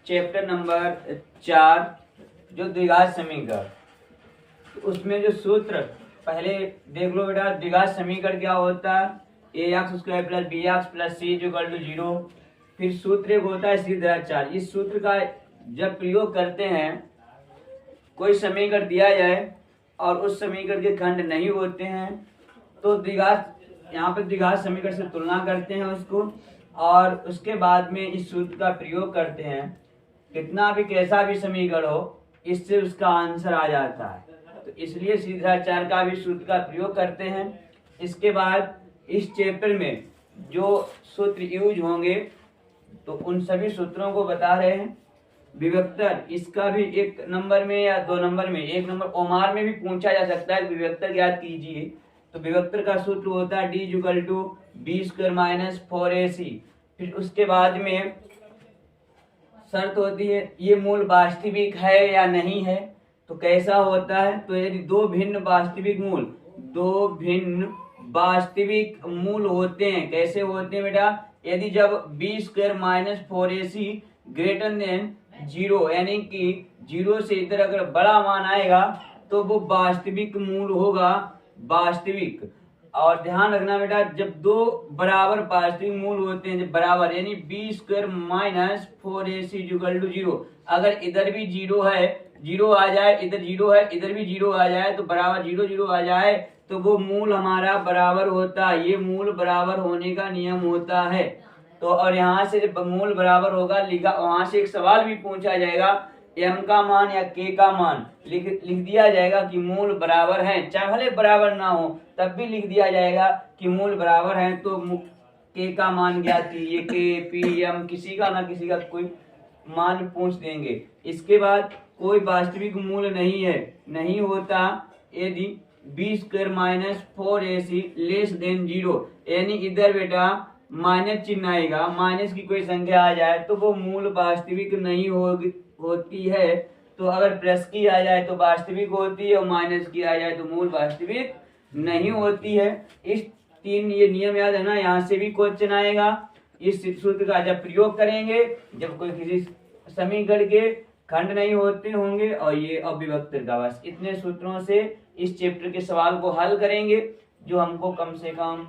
Chapter number 4 जो द्विघात समीकरण, तो उसमें जो सूत्र पहले देख लो बेटा। द्विघात समीकरण क्या होता है? ax² + bx + c = 0। फिर सूत्र एक होता है सीधाचार। इस सूत्र का जब प्रयोग करते हैं, कोई समीकरण दिया जाए और उस समीकरण के खंड नहीं होते हैं तो द्विघात, यहाँ पे द्विघात समीकरण से तुलना करते हैं उसको, और उसके बाद में इस सूत्र का प्रयोग करते हैं। कितना भी कैसा भी समीकरण हो, इससे उसका आंसर आ जाता है। तो इसलिए सीधाचार का भी सूत्र का प्रयोग करते हैं। इसके बाद इस चैप्टर में जो सूत्र यूज होंगे तो उन सभी सूत्रों को बता रहे हैं। विभक्तर, इसका भी 1 नंबर में या 2 नंबर में, 1 नंबर ओमार में भी पूछा जा सकता है। विभक्तर ज्ञात कीजिए। तो विभक्तर का सूत्र होता है d = b² - 4ac। फिर उसके बाद में शर्त होती है ये मूल वास्तविक है या नहीं है। तो कैसा होता है? तो यदि दो भिन्न वास्तविक मूल होते हैं, कैसे होते हैं बेटा? यदि जब b² - 4ac ग्रेटर देन 0, यानी कि 0 से इधर अगर बड़ा मान आएगा तो वो वास्तविक मूल होगा, वास्तविक। और ध्यान रखना बेटा, जब दो बराबर वास्तविक मूल होते हैं, जब बराबर यानी b² - 4ac = 0, अगर इधर भी 0 है, 0 आ जाए, इधर 0 है, इधर भी 0 आ जाए, तो बराबर 0 0 आ जाए तो वो मूल हमारा बराबर होता है। ये मूल बराबर होने का नियम होता है। तो और यहाँ से जब मूल बराबर होगा, लिखा, वहां से एक सवाल भी पूछा जाएगा, m का मान या k का मान लिख दिया जाएगा कि मूल बराबर है। चाहे भले बराबर ना हो तब भी लिख दिया जाएगा कि मूल बराबर है। तो k का मान ज्ञात कीजिए। k, p, m, किसी का ना किसी का कोई मान पूछ देंगे। इसके बाद कोई वास्तविक मूल नहीं होता यदि b² - 4ac << 0, यानी इधर बेटा माइनस चिन्ह आएगा, माइनस की कोई संख्या आ जाए तो वो मूल वास्तविक नहीं होती है। तो अगर प्लस की आ जाए तो वास्तविक होती है, और माइनस की आ जाए तो मूल वास्तविक नहीं होती है। इस 3 ये नियम याद है ना। यहाँ से भी क्वेश्चन आएगा। इस सूत्र का जब प्रयोग करेंगे जब कोई किसी समीकरण के खंड नहीं होते होंगे, और ये अविभक्तर का, बस इतने सूत्रों से इस चैप्टर के सवाल को हल करेंगे, जो हमको कम से कम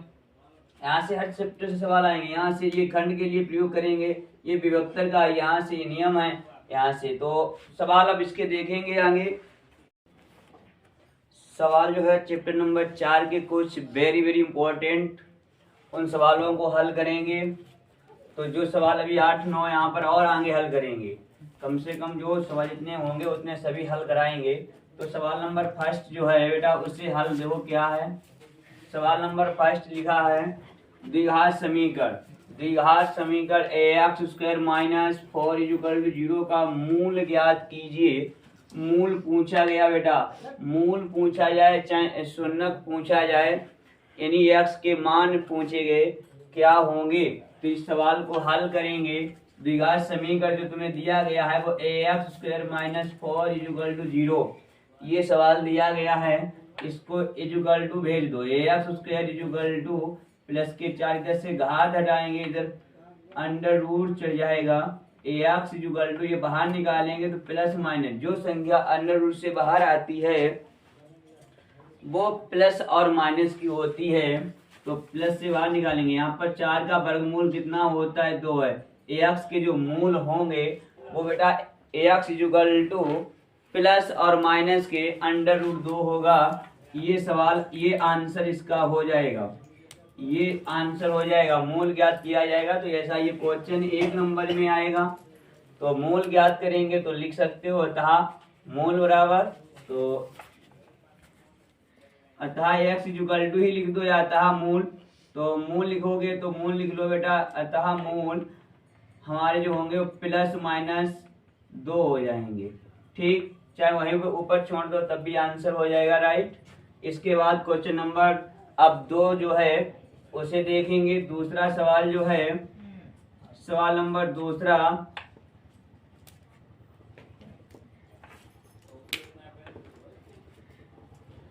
यहाँ से हर चैप्टर से सवाल आएंगे। यहाँ से ये खंड के लिए प्रयोग करेंगे, ये विभक्तर का, यहाँ से ये नियम है, यहाँ से। तो सवाल अब इसके देखेंगे आगे। सवाल जो है चैप्टर नंबर 4 के कुछ वेरी इंपॉर्टेंट, उन सवालों को हल करेंगे। तो जो सवाल अभी 8 9 यहाँ पर और आगे हल करेंगे, कम से कम जो सवाल जितने होंगे उतने सभी हल कराएंगे। तो सवाल नंबर 1 जो है बेटा, उससे हल देखो क्या है। सवाल नंबर 1 लिखा है द्विघात समीकरण ax² - 4 = 0 का मूल ज्ञात कीजिए। मूल पूछा गया बेटा, मूल पूछा जाए चाहे शून्यक पूछा जाए, यानी x के मान पूछे गए क्या होंगे। तो इस सवाल को हल करेंगे। द्विघात समीकरण जो तुम्हें दिया गया है वो ax² - 4 = 0, ये सवाल दिया गया है। इसको इक्वल टू भेज दो। ax² प्लस के 4 इधर से घात हटाएंगे, इधर अंडर रूट चढ़ जाएगा। ax ये बाहर निकालेंगे तो प्लस माइनस, जो संख्या अंडर रूट से बाहर आती है वो प्लस और माइनस की होती है, तो प्लस से बाहर निकालेंगे। यहाँ पर 4 का वर्गमूल कितना होता है? 2 है। ax के जो मूल होंगे वो बेटा ax प्लस और माइनस के अंडर रूट 2 होगा। ये सवाल, ये आंसर इसका हो जाएगा, ये आंसर हो जाएगा। मूल ज्ञात किया जाएगा तो ऐसा ये क्वेश्चन 1 नंबर में आएगा। तो मूल ज्ञात करेंगे तो लिख सकते हो अतः मूल बराबर, तो अतः x ही लिख दो या अतः मूल। तो मूल लिखोगे तो मूल लिख लो बेटा, अतः मूल हमारे जो होंगे वो प्लस माइनस 2 हो जाएंगे। ठीक, चाहे वहीं पे ऊपर छोड़ दो तब भी आंसर हो जाएगा, राइट। इसके बाद क्वेश्चन नंबर अब 2 जो है उसे देखेंगे। दूसरा सवाल जो है, सवाल नंबर 2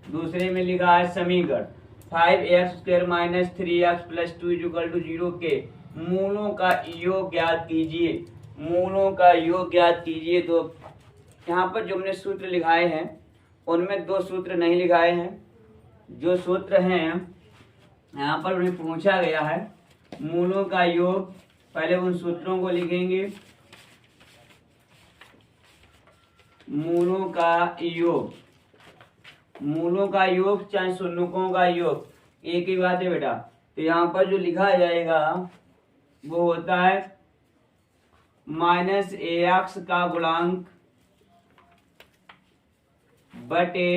दूसरे में लिखा है समीकरण 5x² - 3x + 2 = 0 के मूलों का योग ज्ञात कीजिए। मूलों का योग ज्ञात कीजिए। तो यहाँ पर जो हमने सूत्र लिखाए हैं उनमें 2 सूत्र नहीं लिखाए हैं। जो सूत्र हैं यहाँ पर उन्हें पूछा गया है मूलों का योग, पहले उन सूत्रों को लिखेंगे। मूलों का योग, मूलों का योग चाहे शून्यकों का योग एक ही बात है बेटा। तो यहाँ पर जो लिखा जाएगा वो होता है -ax का गुणांक बटे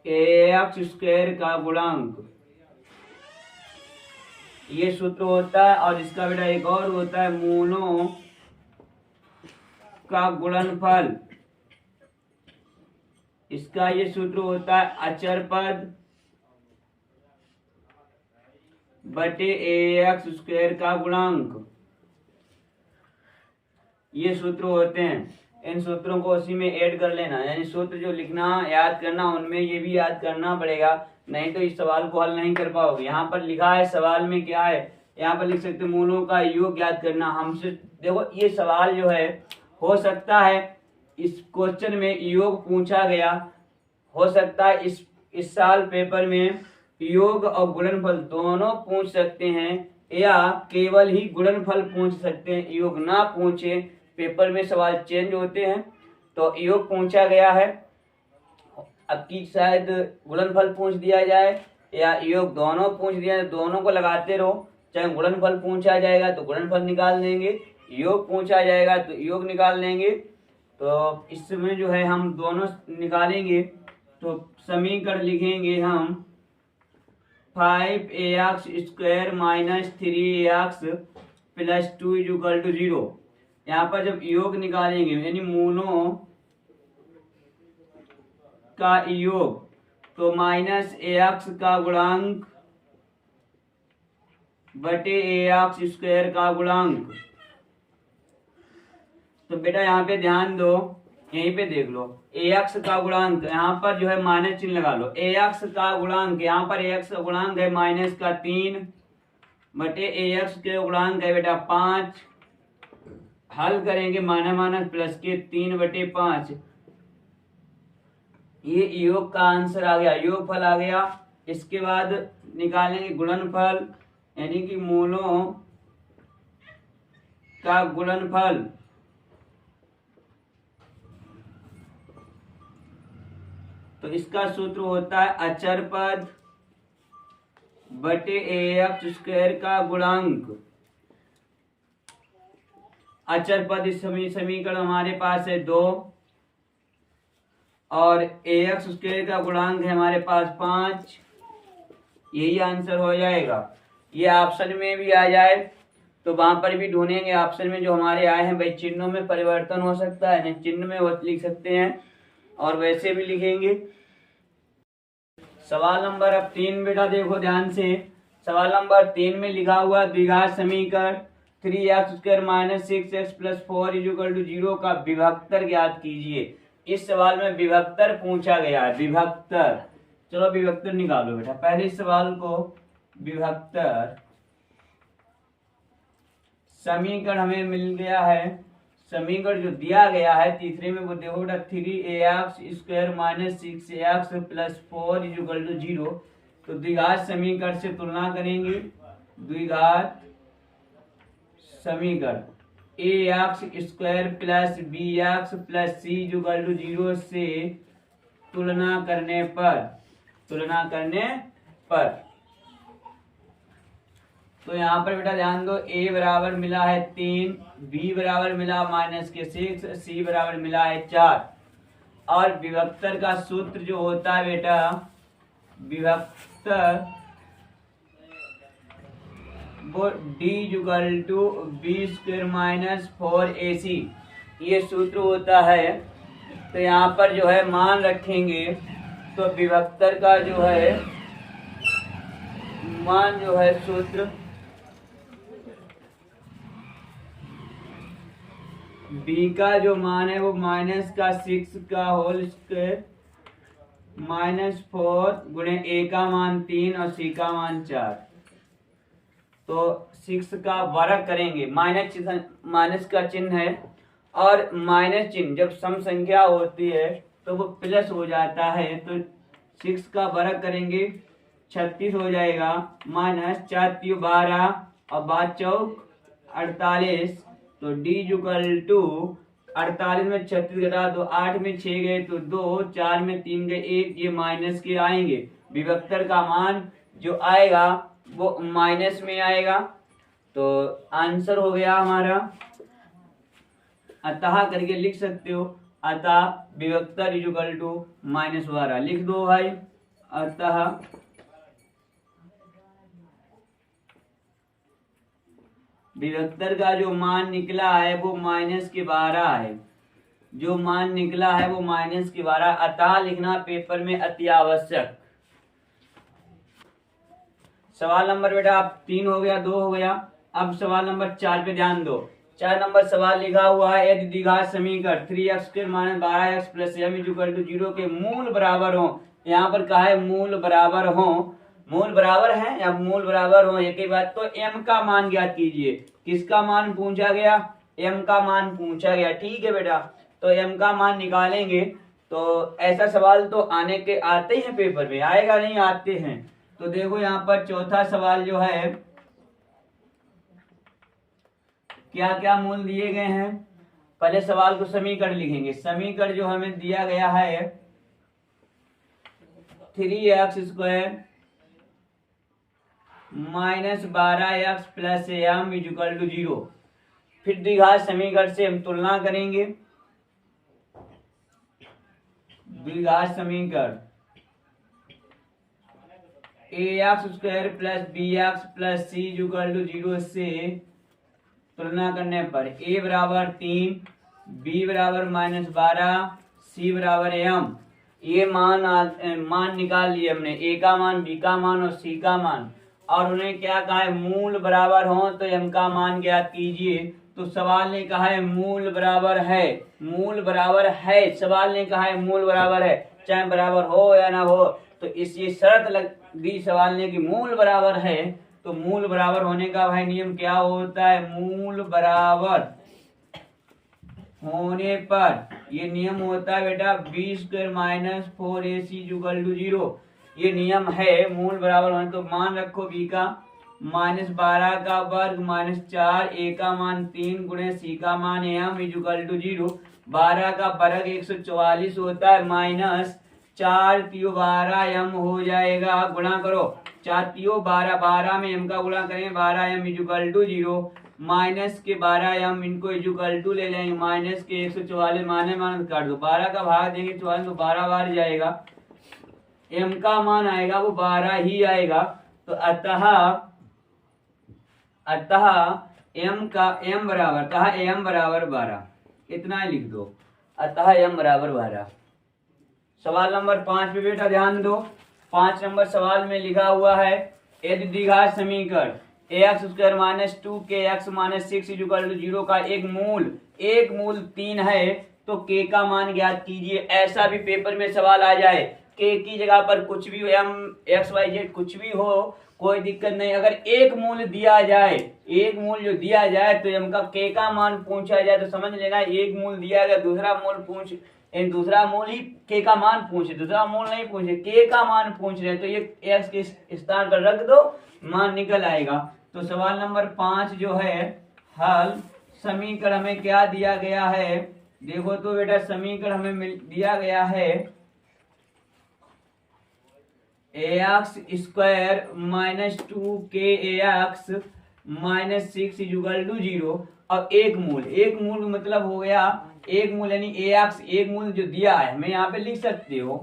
ax स्क्वायर का गुणांक, ये सूत्र होता है। और इसका बेटा एक और होता है मूलों का गुणनफल, इसका ये सूत्र होता है अचर पद बटे ax स्क्वायर का गुणांक, ये सूत्र होते हैं। इन सूत्रों को उसी में ऐड कर लेना, यानी सूत्र जो लिखना याद करना उनमें ये भी याद करना पड़ेगा, नहीं तो इस सवाल को हल नहीं कर पाओगे। यहाँ पर लिखा है सवाल में क्या है, यहाँ पर लिख सकते मूलों का योग याद करना। हमसे देखो ये सवाल जो है हो सकता है इस क्वेश्चन में योग पूछा गया, हो सकता है इस साल पेपर में योग और गुणनफल दोनों पूछ सकते हैं, या केवल ही गुणनफल पूछ सकते हैं, योग ना पूछे। पेपर में सवाल चेंज होते हैं, तो योग पूछा गया है, अब की शायद गुणनफल पूछ दिया जाए या योग दोनों पूछ दिया जाए। दोनों को लगाते रहो, चाहे गुणनफल पूछा जाएगा तो गुणनफल निकाल देंगे, योग पूछा जाएगा तो योग निकाल लेंगे। तो इसमें जो है हम दोनों निकालेंगे, तो समीकरण लिखेंगे हम 5ax square minus 3ax plus 2 equal to 0। यहाँ पर जब योग निकालेंगे यानी मूलों का योग, तो -ax का गुणांक बटे ax स्क्वायर का गुणांक। तो बेटा यहाँ पे ध्यान दो, यहीं पे देख लो ax का गुणांक, यहाँ पर जो है माइनस चिन्ह लगा लो। ax का गुणांक, यहाँ पर ax का गुणांक है -3 बटे ax के गुणांक है बेटा 5। हल करेंगे माइनस प्लस के 3 बटे 5, ये योग का आंसर आ गया, योग फल आ गया। इसके बाद निकालेंगे गुणनफल, यानी कि मूलों का गुणनफल, तो इसका सूत्र होता है अचर पद बटे ax स्क्वायर का गुणांक। अचर पद इस समीकरण हमारे पास है 2 और ax स्क्वायर का गुणांक है हमारे पास 5, यही आंसर हो जाएगा। ये ऑप्शन में भी आ जाए तो वहां पर भी ढूंढेंगे, ऑप्शन में जो हमारे आए हैं भाई चिन्हों में परिवर्तन हो सकता है, नहीं चिन्ह में वो लिख सकते हैं और वैसे भी लिखेंगे। सवाल नंबर अब 3 बेटा देखो ध्यान से, सवाल नंबर 3 में लिखा हुआ द्विघात समीकरण 3x square minus 6x plus 4 equal to 0 का विभक्तर ज्ञात कीजिए। इस सवाल में विभक्तर पूछा गया है, विभक्तर। चलो विभक्तर निकालो बेटा, पहले इस सवाल को विभक्तर समीकरण हमें मिल गया है, समीकरण जो दिया गया है तीसरे में वो देखो बेटा 3ax square minus 6x plus 4 equal to 0। तो द्विघात समीकरण से तुलना करेंगे, द्विघात समीकरण ax square plus bx plus c equal to 0 से तुलना करने पर तो यहाँ पर बेटा ध्यान दो, a बराबर मिला है 3, b बराबर मिला -6, c बराबर मिला है 4। और विभक्तर का सूत्र जो होता है बेटा, विभक्तर वो d equal to b square minus 4ac, ये सूत्र होता है। तो यहाँ पर जो है मान रखेंगे, तो विभक्तर का जो है मान जो है सूत्र b का जो मान है वो -6 का होल स्क्वायर -4 गुणे a का मान 3 और c का मान 4। तो 6 का वर्ग करेंगे, माइनस का चिन्ह है, और माइनस चिन्ह जब सम संख्या होती है तो वो प्लस हो जाता है, तो 6 का वर्ग करेंगे 36 हो जाएगा, माइनस 4 3 12 और 5 चौक 48, तो d इक्वल टू 48 में 36 घटा दो, 8 में 6 गए तो 2, 4 में 3 गए 1, ये माइनस के आएंगे, विभक्तर का मान जो आएगा वो माइनस में आएगा। तो आंसर हो गया हमारा, अतः करके लिख सकते हो, अतः विभक्तर इक्वल टू -12 लिख दो भाई। अतः विभक्तर का जो मान निकला है वो -12 है, जो मान निकला है वो -12, अतः लिखना पेपर में अति आवश्यक। सवाल नंबर बेटा 3 हो गया, 2 हो गया। अब सवाल नंबर 4 पे ध्यान दो। 4 नंबर सवाल लिखा हुआ है, यदि द्विघात समीकरण 3x² - 12x + m = 0 के मूल बराबर हो, यहाँ पर कहा है मूल बराबर हो, मूल बराबर है या मूल बराबर हो एक ही बात, तो m का मान ज्ञात कीजिए। किसका मान पूछा गया? m का मान पूछा गया, ठीक है बेटा। तो m का मान निकालेंगे, तो ऐसा सवाल तो आने के आते हैं पेपर में, आएगा नहीं, आते हैं। तो देखो यहाँ पर चौथा सवाल जो है, क्या क्या मूल दिए गए हैं। पहले सवाल को समीकरण लिखेंगे। समीकरण जो हमें दिया गया है 3x² - 12x + m = 0। फिर द्विघात समीकरण से हम तुलना करेंगे। द्विघात समीकरण ax² + bx + c = 0 से तुलना करने पर a बराबर 3, b बराबर -12, c बराबर m, ये मान निकाल लिए हमने, a का मान, b का मान और c का मान, और उन्हें क्या कहा है, मूल बराबर हो तो m का मान ज्ञात कीजिए। तो सवाल ने कहा है मूल बराबर है, मूल बराबर है, सवाल ने कहा है मूल बराबर है, चाहे बराबर हो या ना हो, तो इस शर्त लग दी सवाल ने कि मूल बराबर है। तो मूल बराबर होने का भाई नियम क्या होता है, मूल बराबर होने पर ये नियम होता है बेटा b² - 4ac = 0, ये नियम है। मूल बराबर होने तो मान रखो b का -12 का वर्ग -4, a का मान 3 गुणे c का मान m = 0। 12 का वर्ग 144 होता है, -4 3 12 m हो जाएगा, गुणा करो 4 3 12, 12 में m का गुणा करेंगे 12 m = 0, माइनस के 12 m इनको इक्वल टू ले लेंगे, माइनस के 144 माने काट दो, 12 का भाग देंगे 44 तो 12 बार जाएगा, m का मान आएगा वो 12 ही आएगा। तो अतः m बराबर 12, इतना ही लिख दो, अतः m बराबर 12। सवाल नंबर 5 पे बेटा ध्यान दो। 5 नंबर सवाल में लिखा हुआ है, यदि द्विघात समीकरण ax² - 2kx - 6 = 0 का एक मूल 3 है तो k का मान ज्ञात कीजिए। ऐसा भी पेपर में सवाल आ जाए, k की जगह पर कुछ भी m x y z कुछ भी हो, कोई दिक्कत नहीं। अगर एक मूल दिया जाए, एक मूल जो दिया जाए तो m का k का मान पूछा जाए तो समझ लेना एक मूल दिया गया, दूसरा मूल ही k का मान पूछे, दूसरा मूल नहीं पूछे, k का मान पूछ रहे, तो ये x के स्थान पर रख दो, मान निकल आएगा। तो सवाल नंबर 5 जो है हल, समीकरण हमें क्या दिया गया है, देखो तो बेटा समीकरण हमें दिया गया है ax² - 2kx - 6 = 0 और एक मूल मतलब हो गया एक मूल यानी ax, एक मूल जो दिया है हमें यहाँ पे लिख सकते हो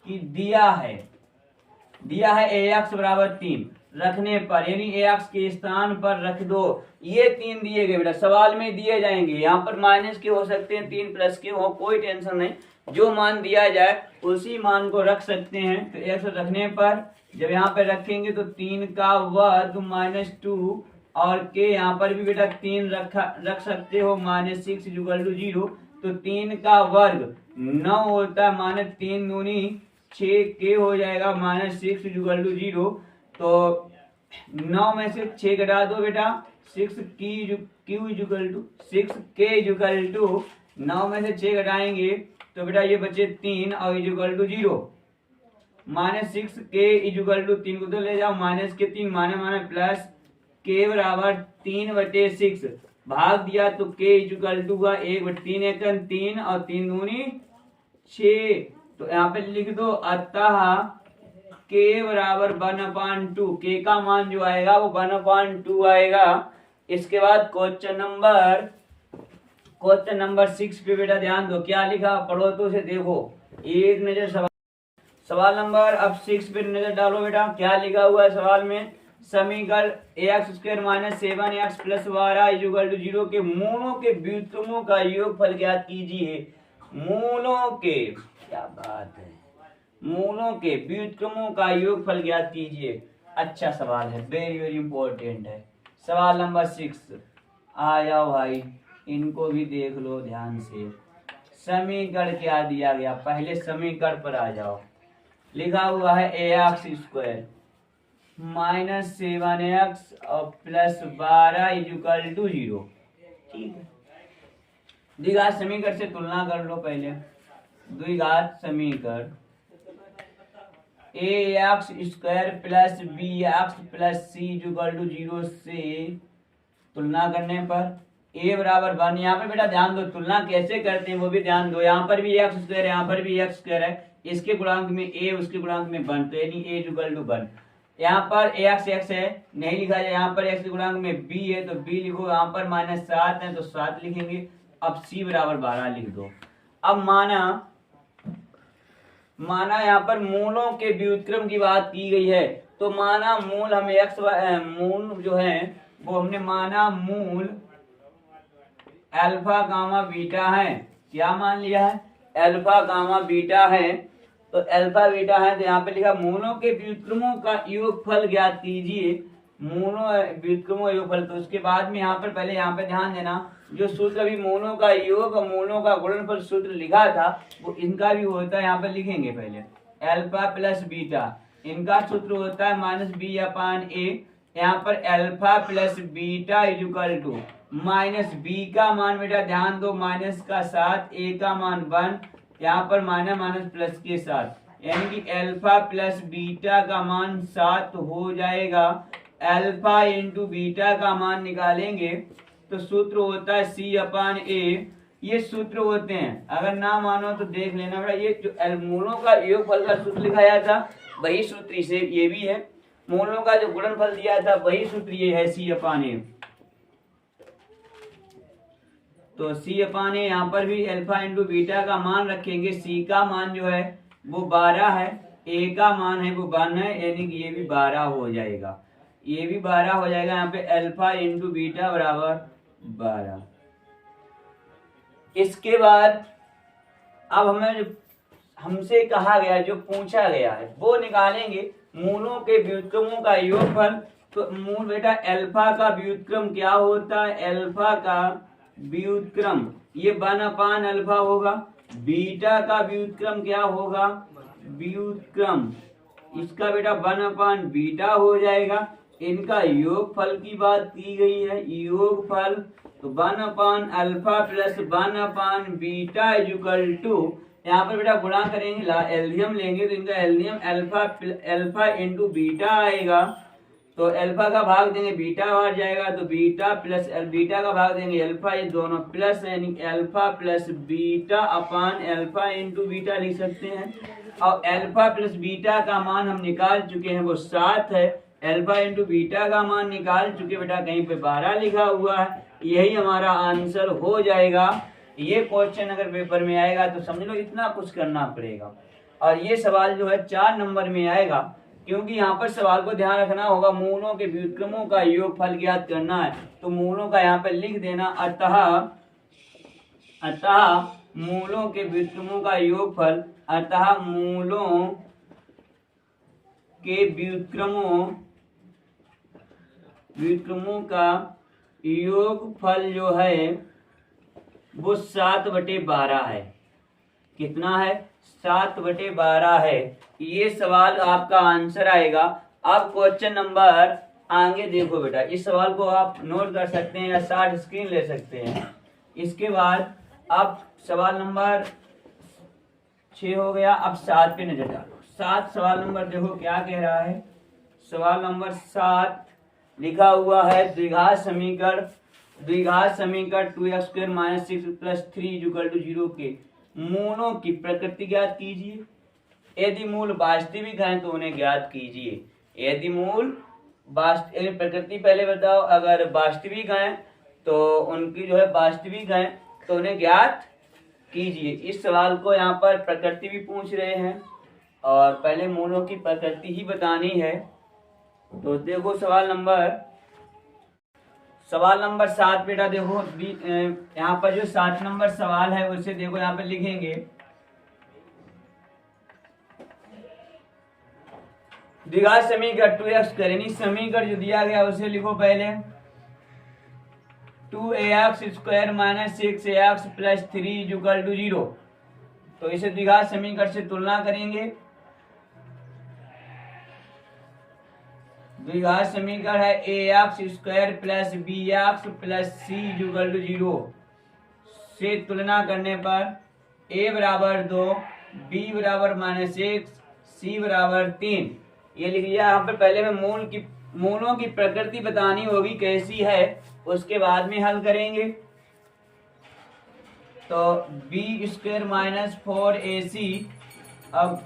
कि दिया है ax बराबर 3 रखने पर, यानी ax के स्थान पर रख दो। ये 3 दिए गए बेटा, सवाल में दिए जाएंगे, यहाँ पर माइनस के हो सकते हैं, 3 प्लस के हो, कोई टेंशन नहीं, जो मान दिया जाए उसी मान को रख सकते हैं। तो x रखने पर जब यहाँ पे रखेंगे तो 3 का वर्ग -2 और के यहाँ पर भी बेटा 3 रख सकते हो, -6 = 0, तो 3 का वर्ग 9 होता है, -3 दूनी 6 के हो जाएगा, -6 = 0। तो 9 में से 6 घटा दो बेटा, 6 9 में से 6 घटाएंगे तो बेटा ये बचे 3 और इजुकल टू 0 माइनस 6k इजुकल टू 3 को तो ले जाओ माइनस के 3 माने प्लस k बराबर 3/6 भाग दिया तो k इजुकल टू हुआ 1/3 एकन 3 और 3 दूनी 6। तो यहाँ पे लिख दो अतः k बराबर 1/2 k का मान जो आएगा वो 1/2 आएगा। इसके बाद क्वेश्चन नंबर 6 पे बेटा ध्यान दो, क्या लिखा पढ़ो तो उसे देखो एक नजर। सवाल नंबर अब 6 पे नजर डालो बेटा, क्या लिखा हुआ है सवाल में, समीकरण ax² - 7x + 12 = 0 के मूलों के व्युत्क्रमों का योगफल ज्ञात कीजिए। मूलों के, क्या बात है, मूलों के व्युत्क्रमों का योगफल ज्ञात कीजिए। अच्छा सवाल है, वेरी वेरी इंपॉर्टेंट है। सवाल नंबर 6 आ जाओ भाई, इनको भी देख लो ध्यान से। समीकरण क्या दिया गया, पहले समीकरण पर आ जाओ। लिखा हुआ है ax² - 7x और +12 = 0। ठीक है, द्विघात समीकरण से तुलना कर लो पहले। द्विघात समीकरण ax² + bx + c = 0 से तुलना करने पर a बराबर 1। यहाँ पर बेटा ध्यान दो, तुलना कैसे करते हैं वो भी ध्यान दो। यहाँ पर भी x² है, यहाँ पर भी x² है, इसके गुणांक में a उसके गुणांक में 1, तो यानी a = 1। यहाँ पर ax x है, नहीं लिखा जाए, यहाँ पर x के गुणांक में b है तो b लिखो, यहाँ पर -7 है तो 7 लिखेंगे। अब c बराबर 12 लिख दो। अब माना यहाँ पर मूलों के व्युत्क्रम की बात की गई है, तो माना मूल हमें मूल जो है वो हमने माना मूल अल्फा गामा बीटा है। क्या मान लिया है, अल्फा गामा बीटा है। तो अल्फा बीटा है तो यहाँ पे लिखा मूलों के व्युत्क्रमों का योगफल ज्ञात कीजिए। मूलों व्युत्क्रमों योगफल, तो उसके बाद में यहाँ पर पहले यहाँ पे ध्यान देना, जो सूत्र अभी मूलों का योग और मूलों का गुणनफल सूत्र लिखा था वो इनका भी होता है। यहाँ पर लिखेंगे पहले अल्फा प्लस बीटा, इनका सूत्र होता है -b/a। यहाँ पर alpha plus beta equal to minus b का मान बेटा ध्यान दो माइनस का 7, ए का मान 1, यहाँ पर माइनस प्लस के साथ, यानी कि अल्फा प्लस बीटा का मान 7 हो जाएगा। अल्फा इंटू बीटा का मान निकालेंगे तो सूत्र होता है c/a। ये सूत्र होते हैं, अगर ना मानो तो देख लेना बेटा, ये जो मूलों का योगफल का सूत्र लिखाया था वही सूत्र इसे ये भी है। मूलों का जो गुणनफल दिया था वही सूत्र ये है c/a। तो c/a यहाँ पर भी अल्फा इंटू बीटा का मान रखेंगे। c का मान जो है वो 12 है, a का मान है वो 1 है, यानी कि ये भी 12 हो जाएगा, ये भी 12 हो जाएगा। यहाँ पे अल्फा इंटू बीटा बराबर 12। इसके बाद अब हमें हमसे कहा गया, जो पूछा गया है वो निकालेंगे मूलों के व्युत्क्रमों का योगफल। तो मूल बेटा अल्फा का व्युत्क्रम क्या होता है, अल्फा का व्युत्क्रम ये 1/अल्फा होगा। बीटा का व्युत्क्रम क्या होगा, व्युत्क्रम इसका बेटा 1/बीटा हो जाएगा। इनका योगफल की बात की गई है, योगफल तो 1/अल्फा प्लस 1/बीटा इक्वल टू, यहाँ पर बेटा गुणा करेंगे एलसीएम लेंगे तो इनका एलसीएम अल्फा इंटू बीटा आएगा। तो अल्फा का भाग देंगे बीटा बाहर जाएगा, तो बीटा प्लस बीटा का भाग देंगे अल्फा, ये दोनों प्लस यानी अल्फा प्लस बीटा अपान अल्फा इंटू बीटा लिख सकते हैं। और अल्फा प्लस बीटा का मान हम निकाल चुके हैं वो 7 है, अल्फा इंटू बीटा का मान निकाल चुके बेटा, कहीं पे 12 लिखा हुआ है, यही हमारा आंसर हो जाएगा। ये क्वेश्चन अगर पेपर में आएगा तो समझ लो इतना कुछ करना पड़ेगा। और ये सवाल जो है 4 नंबर में आएगा, क्योंकि यहाँ पर सवाल को ध्यान रखना होगा, मूलों के व्युत्क्रमों का योगफल ज्ञात करना है। तो मूलों का यहाँ पर लिख देना अतः मूलों के व्युत्क्रमों का योगफल, अतः मूलों के व्युत्क्रमों का योगफल जो है वो 7/12 है। कितना है, 7/12 है। ये सवाल आपका आंसर आएगा। अब क्वेश्चन नंबर आगे देखो बेटा, इस सवाल को आप नोट कर सकते हैं या शॉर्ट स्क्रीन ले सकते हैं। इसके बाद अब सवाल नंबर 6 हो गया। अब 7 पे नजर डालो। 7 सवाल नंबर देखो क्या कह रहा है। सवाल नंबर 7 लिखा हुआ है द्विघात समीकरण 2x² - 6 + 3 = 0 के मूलों की प्रकृति ज्ञात कीजिए। यदि मूल वास्तविक हैं तो उन्हें ज्ञात कीजिए। यदि मूल प्रकृति पहले बताओ, अगर वास्तविक हैं तो उनकी जो है वास्तविक हैं तो उन्हें ज्ञात कीजिए। इस सवाल को यहाँ पर प्रकृति भी पूछ रहे हैं और पहले मूलों की प्रकृति ही बतानी है। तो देखो सवाल नंबर 7 बेटा देखो, यहाँ पर जो 7 नंबर सवाल है उसे देखो, यहाँ पर लिखेंगे द्विघात समीकरण 2x यानी समीकरण जो दिया गया उसे लिखो पहले 2ax² - 6ax + 3 = 0। तो इसे द्विघात समीकरण से तुलना करेंगे। द्विघात समीकरण है ax² + bx + c = 0 से तुलना करने पर a = 2, b = -1, c = 3। ये लिख लिया। यहाँ पर पहले में मूलों की प्रकृति बतानी होगी कैसी है, उसके बाद में हल करेंगे। तो b² - 4ac अब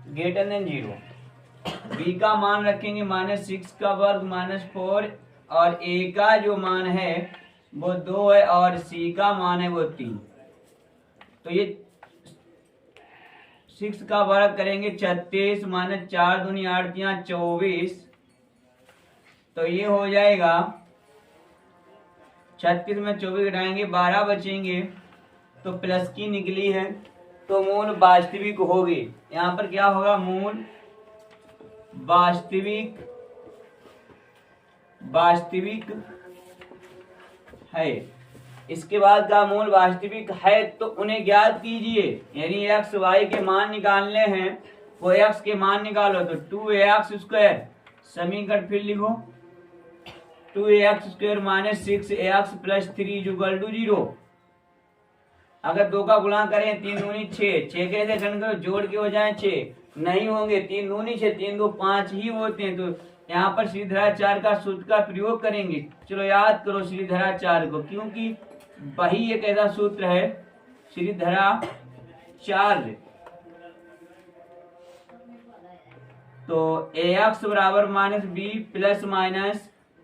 ग्रेटर देन 0। b का मान रखेंगे -6 का वर्ग -4 और a का जो मान है वो 2 है और c का मान है वो 3। तो ये 6 का वर्ग करेंगे 36 - 4 दूनी 8 × 24। तो ये हो जाएगा 36 में 24 घटाएंगे 12 बचेंगे तो प्लस की निकली है तो मूल वास्तविक होगी। यहाँ पर क्या होगा, मूल वास्तविक है। इसके बाद का मूल वास्तविक है तो उन्हें ज्ञात कीजिए। यानी x y के मान निकालने हैं, वो x के मान निकालो। तो 2ax², समीकरण फिर लिखो 2ax² - 6ax + 3 = 0। अगर 2 का गुणा करें 3 दूनी 6, 6 कैसे घन करो, जोड़ के हो जाए 6 नहीं होंगे, 3 दूनी 6, 3 2 5 ही होते हैं। तो यहाँ पर श्रीधराचार्य का सूत्र का प्रयोग करेंगे। चलो याद करो श्रीधराचार्य को, क्योंकि वही एक ऐसा सूत्र है श्रीधराचार्य। तो ax = -b +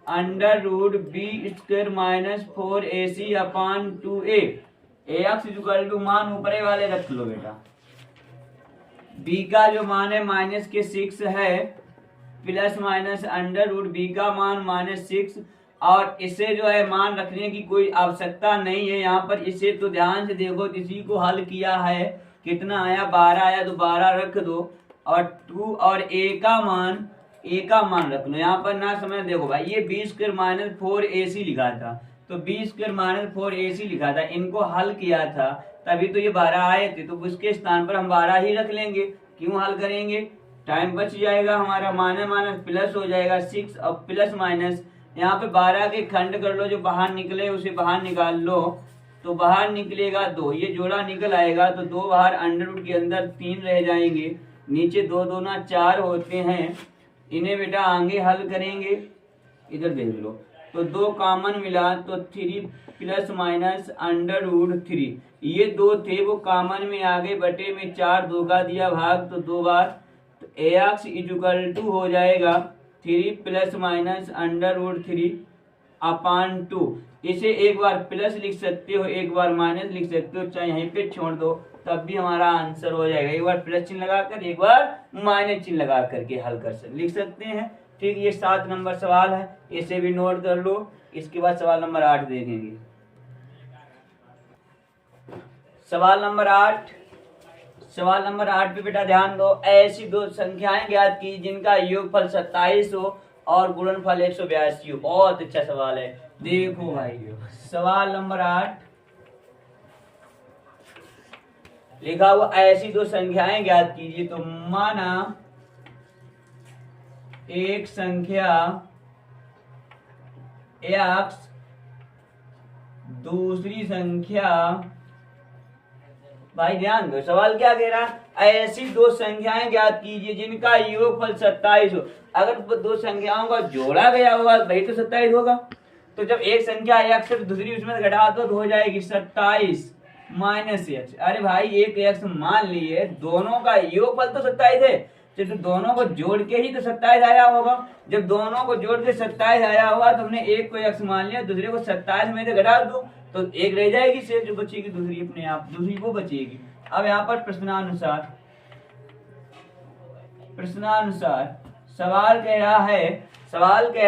√b² - 4ac/2a। ax = मान ऊपरे वाले रख लो बेटा। b का जो मान है -6 है प्लस √b का मान -6 और इसे जो है मान रखने की कोई आवश्यकता नहीं है। यहाँ पर इसे तो ध्यान से देखो, इसी को हल किया है, कितना आया 12 आया तो 12 रख दो और 2 और a का मान रख लो। यहाँ पर ना समझ देखो भाई, ये b² - 4ac लिखा था, तो b² - 4ac लिखा था, इनको हल किया था तभी तो ये 12 आए थे। तो उसके स्थान पर हम 12 ही रख लेंगे। क्यों हल करेंगे, टाइम बच जाएगा हमारा, माइनस प्लस हो जाएगा 6 और प्लस माइनस। यहाँ पे 12 के खंड कर लो, जो बाहर निकले उसे बाहर निकाल लो। तो बाहर निकलेगा 2, ये जोड़ा निकल आएगा तो 2 बाहर अंडर के अंदर 3 रह जाएंगे, नीचे 2 दूना 4 होते हैं। इन्हें बेटा आगे हल करेंगे, इधर देख लो। तो 2 कॉमन मिला तो 3 प्लस माइनस √3, ये 2 थे वो कॉमन में आगे बटे में 4, 2 का दिया भाग तो 2 बार। तो ax = हो जाएगा 3 प्लस माइनस √3/2। इसे एक बार प्लस लिख सकते हो, एक बार माइनस लिख सकते हो, चाहे यहीं पे छोड़ दो तब भी हमारा आंसर हो जाएगा। एक बार प्लस चिन्ह लगाकर, एक बार माइनस चिन्ह लगा करके हल लिख सकते हैं। ठीक, ये 7 नंबर सवाल है, इसे भी नोट कर लो। इसके बाद सवाल नंबर 8 देखेंगे। सवाल नंबर 8 पे बेटा ध्यान दो। ऐसी 2 संख्याएं ज्ञात की जिनका योगफल 27 हो और गुणनफल 182 हो। बहुत अच्छा सवाल है, देखो भाई। सवाल नंबर 8 लिखा हुआ ऐसी 2 संख्याएं ज्ञात कीजिए। तो माना एक संख्या x दूसरी संख्या, भाई ध्यान दो सवाल क्या कह रहा है, ऐसी दो संख्याएं ज्ञात कीजिए जिनका योगफल 27 हो। अगर दो संख्याओं का जोड़ा गया होगा भाई तो 27 होगा। तो जब एक संख्या x है तो दूसरी उसमें घटा दो तो हो जाएगी 27 माइनस x। अरे भाई एक x मान लिए, दोनों का योगफल तो 27 है, तो दोनों को जोड़ के ही तो 27 आया होगा। जब दोनों को जोड़ के 27 आया होगा तो हमने एक को x मान लिया, दूसरे को 27 में से घटा दो तो एक रह जाएगी, शेष जो बचेगी दूसरी अपने आप दूसरी वो बचेगी। अब यहाँ पर प्रश्नानुसार सवाल कह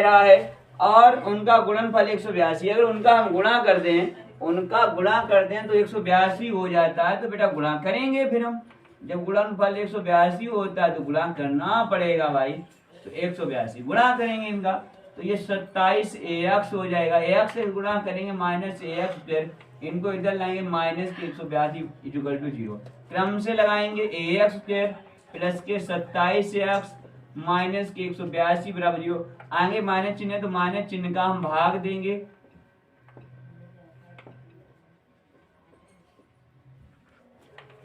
रहा है और उनका गुणनफल 182। अगर उनका हम गुणा कर दें तो 182 हो जाता है। तो बेटा गुणा करेंगे, फिर हम जब गुणनफल 182 होता है तो गुणा करना पड़ेगा भाई। तो 182 गुणा करेंगे इनका तो ये 27ax हो जाएगा। ax से गुणा करेंगे माइनस ax स्क्वायर, इनको इधर लाएंगे माइनस के 182 इक्वल टू 0। क्रम से लगाएंगे ax स्क्वायर प्लस के 27ax माइनस के 182 बराबर 0। आगे माइनस चिन्ह है तो माइनस चिन्ह का हम भाग देंगे।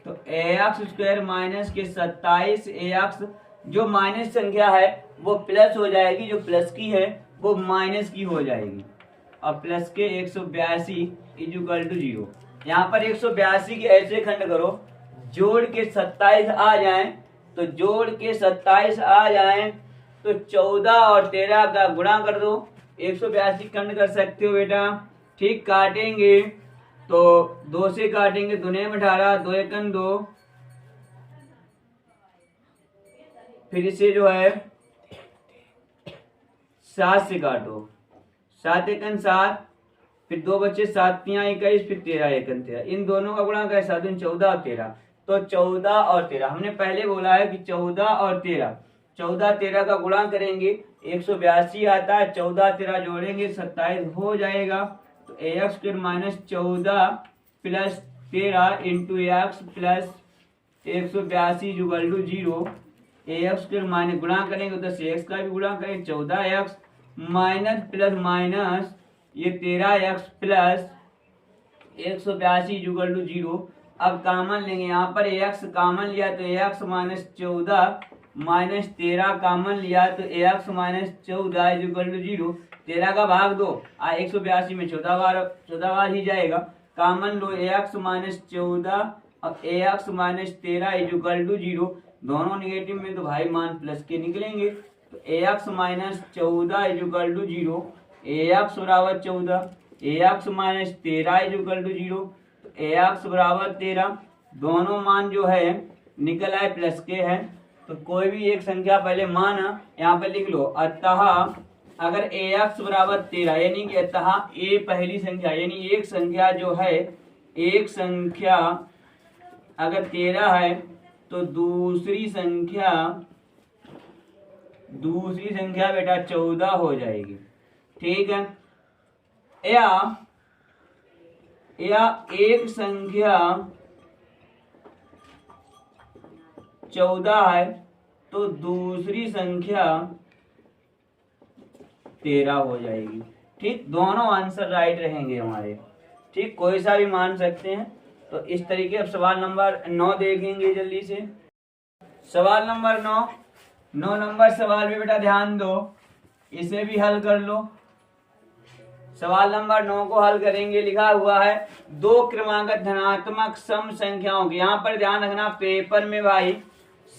तो ax स्क्वायर माइनस के 27ax, जो माइनस संख्या है वो प्लस हो जाएगी, जो प्लस की है वो माइनस की हो जाएगी। और प्लस के 182 इक्वल टू 0। यहाँ पर 182 के ऐसे खंड करो जोड़ के 27 आ जाए, तो जोड़ के 27 आ जाए तो 14 और 13 का गुणा कर दो। 182 खंड कर सकते हो बेटा। ठीक, काटेंगे तो 2 से काटेंगे, दुने में 18, 2 एकन 2, फिर इसे जो है 7 से काटो, 7 एकन 7, फिर 2 बच्चे 7 तिया 21, फिर 13 एकन 13। इन दोनों का गुणा करें 7 14 और 13, तो 14 और 13 हमने पहले बोला है कि 14 और 13, 14 13 का गुणा करेंगे 182 आता है, 14 13 जोड़ेंगे 27 हो जाएगा। तो ax square minus 14 plus 13 into x plus 182 equal to 0। ax square minus गुणा करेंगे तो x का भी गुणा करेंगे, 14x माइनस प्लस माइनस ये 13x प्लस 182 इक्वल टू 0। अब कामन लेंगे, यहाँ पर ax कामन लिया तो ax माइनस 14 माइनस 13 कामन लिया तो ax माइनस 14 इक्वल टू 0। 13 का भाग दो 182 में 14 बार ही जाएगा। कामन लो ax माइनस 14 और ax माइनस 13 इक्वल टू 0। दोनों निगेटिव में तो भाई मान प्लस के निकलेंगे। तो ax minus 14 equal to 0, ax बराबर 14, ax minus 13 equal to 0, ax बराबर 13। दोनों मान जो है निकल आए प्लस के हैं। तो कोई भी एक संख्या पहले मान यहाँ पे लिख लो। अतः अगर ax बराबर 13 यानी कि अतः a पहली संख्या यानी एक संख्या जो है, एक संख्या अगर 13 है तो दूसरी संख्या बेटा 14 हो जाएगी। ठीक है, या एक संख्या 14 है तो दूसरी संख्या 13 हो जाएगी। ठीक, दोनों आंसर राइट रहेंगे हमारे। ठीक, कोई सा भी मान सकते हैं। तो इस तरीके अब सवाल नंबर 9 देखेंगे जल्दी से। सवाल नंबर 9 नंबर सवाल में बेटा ध्यान दो, इसे भी हल कर लो। सवाल नंबर 9 को हल करेंगे। लिखा हुआ है दो क्रमागत धनात्मक सम संख्याओं की। यहाँ पर ध्यान रखना पेपर में भाई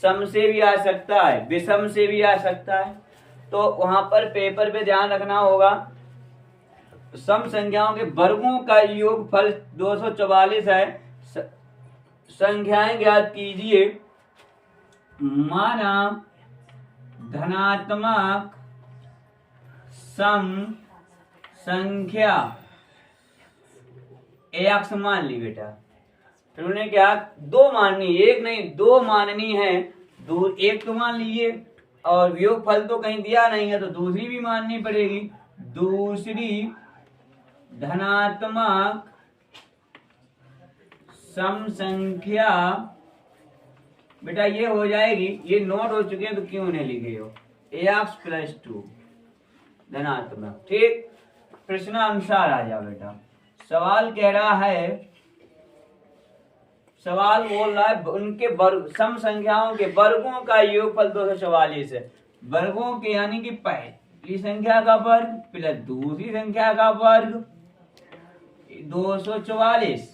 सम से भी आ सकता है, विषम से भी आ सकता है, तो वहां पर पेपर पे ध्यान रखना होगा। सम संख्याओं के वर्गों का योगफल 244 है। संख्याएं ज्ञात कीजिए। माना धनात्मक सम संख्या x मान ली बेटा। फिर उन्हें क्या दो माननी, एक नहीं दो माननी है। एक तो मान लीजिए और योगफल तो कहीं दिया नहीं है तो दूसरी भी माननी पड़ेगी। दूसरी धनात्मक सम संख्या बेटा ये हो जाएगी। ये नोट हो चुके हैं तो क्यों नहीं लिखे हो। ax प्लस 2 धनात्मक। ठीक, प्रश्नानुसार आ जाओ बेटा। सवाल कह रहा है, सवाल बोल रहा है उनके वर्ग, सम संख्याओं के वर्गों का योगफल 244 है। वर्गों के यानी कि पहली संख्या का वर्ग प्लस दूसरी संख्या का वर्ग 244।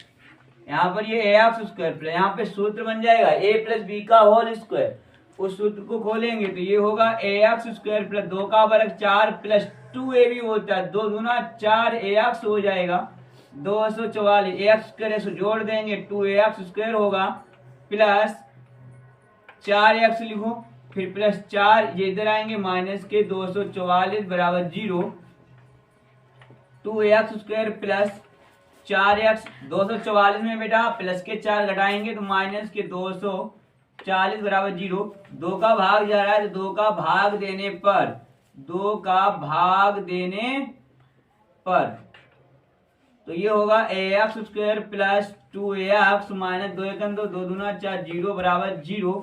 यहाँ पर ये ax स्क्वायर प्लस, यहाँ पे सूत्र बन जाएगा a प्लस बी का होल स्क्वायर। उस सूत्र को खोलेंगे तो ये होगा ax स्क्वायर प्लस 2 का वर्ग 4 प्लस 2ab होता है 2 दूना 4ax हो जाएगा 244। ax स्क्वायर से जोड़ देंगे 2ax स्क्वायर होगा प्लस 4x लिखो, फिर प्लस 4 ये इधर आएंगे माइनस के 244 बराबर 0। 2ax स्क्वायर प्लस 4x 244 में बेटा प्लस के 4 घटाएंगे तो माइनस के 240 बराबर 0। 2 का भाग जा रहा है तो 2 का भाग देने पर, 2 का भाग देने पर तो ये होगा ax square plus 2ax minus 2 एकम 2 दूना 4 0 बराबर 0।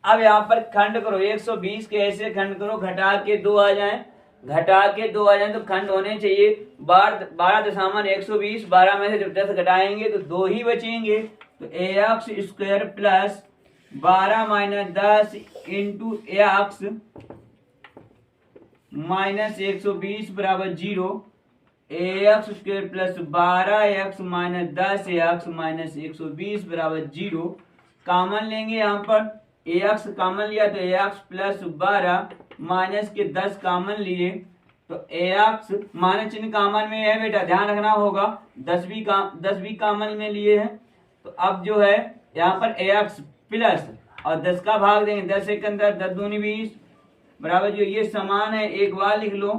अब यहाँ पर खंड करो, 120 के ऐसे खंड करो, घटा के 2 आ जाए, घटा के 2 आ जाए तो खंड होने चाहिए 12 दशामन 120। 12 में से जब 10 घटाएंगे तो 2 ही बचेंगे। तो ax square plus 12 minus 10 into x minus 120 बराबर 0। ax square plus 12x minus 10x minus 120 बराबर 0। कॉमन लेंगे, यहाँ पर ax कॉमन लिया तो ax प्लस 12 माइनस के 10 कॉमन लिए तो ax माइनस चिन्ह कॉमन में है बेटा, ध्यान रखना होगा। 10 भी कॉमन में लिए हैं तो अब जो है यहाँ पर ax प्लस और 10 का भाग देंगे, 10 एक अंदर 10 दूनी 20 बराबर जो ये समान है। एक बार लिख लो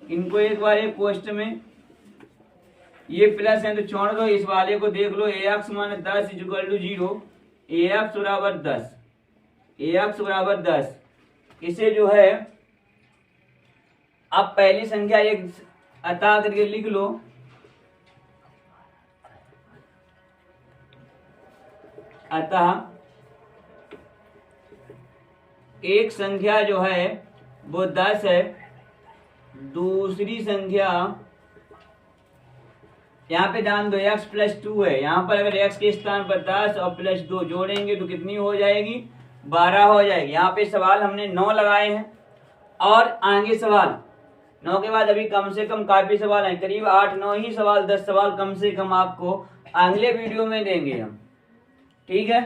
इनको, एक बार एक पोस्ट में ये प्लस है तो छोड़ दो, इस वाले को देख लो ax minus 10 equal to 0। ax बराबर 10, ax बराबर 10। इसे जो है अब पहली संख्या एक अता करके लिख लो, अतः एक संख्या जो है वो 10 है, दूसरी संख्या यहाँ पे ध्यान दो x प्लस 2 है। यहाँ पर अगर x के स्थान पर 10 और प्लस 2 जोड़ेंगे तो कितनी हो जाएगी, 12 हो जाएगी। यहाँ पे सवाल हमने 9 लगाए हैं और आगे सवाल 9 के बाद अभी कम से कम काफी सवाल हैं, करीब 8-9 ही सवाल, 10 सवाल कम से कम आपको अगले वीडियो में देंगे हम। ठीक है।